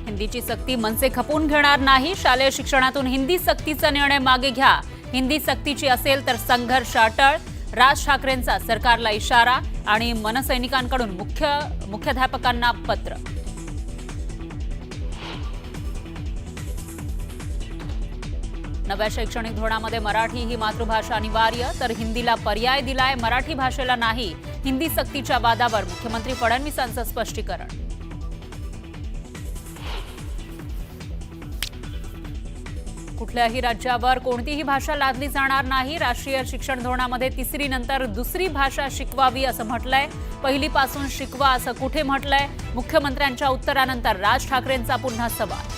हिंदीची सक्ती मनसे खपवून घेणार नाही. शालेय शिक्षणातून हिंदी सक्तीचा निर्णय मागे घ्या. हिंदी सक्तीची असेल तर संघर्ष अटळ. राज ठाकरेंचा सरकारला इशारा आणि मनसैनिकांकडून मुख्याध्यापकांना पत्र. नव्या शैक्षणिक धोरणामध्ये मराठी ही मातृभाषा अनिवार्य, तर हिंदीला पर्याय दिलाय. मराठी भाषेला नाही. हिंदी सक्तीच्या वादावर मुख्यमंत्री फडणवीसांचं स्पष्टीकरण. कुठल्याही राज्यावर कोणतीही भाषा लादली जाणार नाही. राष्ट्रीय शिक्षण धोरणामध्ये तिसरी नंतर दुसरी भाषा शिकवावी असं म्हटलंय. पहिलीपासून शिकवा असं कुठे म्हटलंय? मुख्यमंत्र्यांच्या उत्तरानंतर राज ठाकरेंचा पुन्हा सवाल.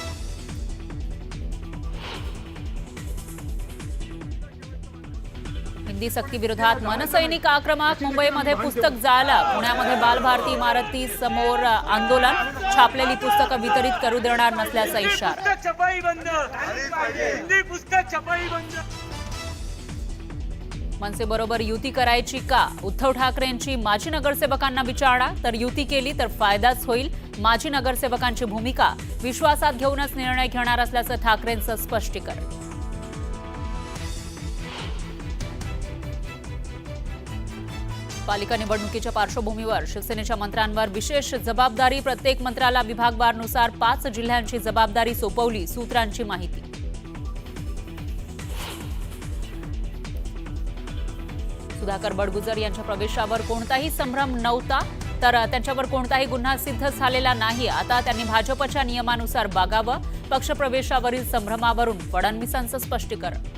हिंदी सक्ती विरोधात मनसैनिक आक्रमक. मुंबईमध्ये पुस्तक जाळलं. पुण्यामध्ये बालभारती इमारती समोर आंदोलन. छापलेली पुस्तकं वितरित करू देणार नसल्याचा इशारा. मनसेबरोबर युती करायची का? उद्धव ठाकरेंची माजी नगरसेवकांना विचारणा. तर युती केली तर फायदाच होईल. माजी नगरसेवकांची भूमिका विश्वासात घेऊनच निर्णय घेणार असल्याचं ठाकरेंचं स्पष्टीकरण. पालिका निवडणुकीच्या पार्श्वभूमीवर शिवसेनेच्या मंत्र्यांवर विशेष जबाबदारी. प्रत्येक मंत्र्याला विभागवारनुसार 5 जिल्ह्यांची जबाबदारी सोपवली. सूत्रांची माहिती. सुधाकर बडगुजर यांच्या प्रवेशावर कोणताही संभ्रम नव्हता, तर त्यांच्यावर कोणताही गुन्हा सिद्ध झालेला नाही. आता त्यांनी भाजपच्या नियमानुसार वागावं. पक्षप्रवेशावरील संभ्रमावरून फडणवीसांचं स्पष्टीकरण.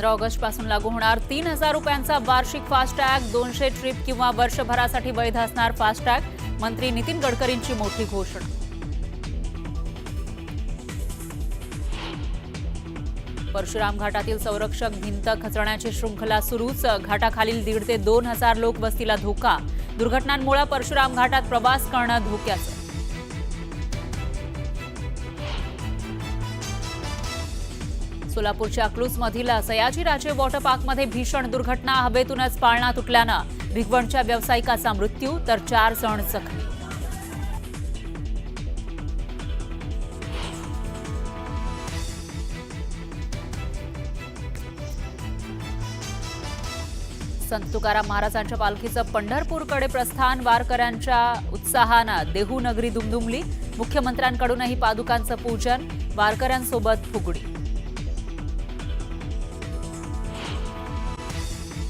ऑगस्ट पासून लागू होणार 3,000 रुपयांचा वार्षिक फास्टॅग. 200 ट्रिप किंवा वर्षभरासाठी वैध असणार फास्टॅग. मंत्री नितीन गडकरींची मोठी घोषणा. परशुराम घाटातील संरक्षक भिंत खचण्याची शृंखला सुरूच. घाटाखालील 1,500 ते 2,000 लोक वस्तीला धोका. दुर्घटनांमुळे परशुराम घाटात प्रवास करणं धोक्याचं. सोलापूरच्या अकलूजमधील सयाजीराजे वॉटर पार्कमध्ये भीषण दुर्घटना. हवेतूनच पाळणा तुटल्यानं भिगवणच्या व्यावसायिकाचा मृत्यू, तर 4 जण जखमी. संत तुकाराम महाराजांच्या पालखीचं पंढरपूरकडे प्रस्थान. वारकऱ्यांच्या उत्साहानं देहू नगरी दुमदुमली. मुख्यमंत्र्यांकडूनही पादुकांचं पूजन. वारकऱ्यांसोबत फुगडी.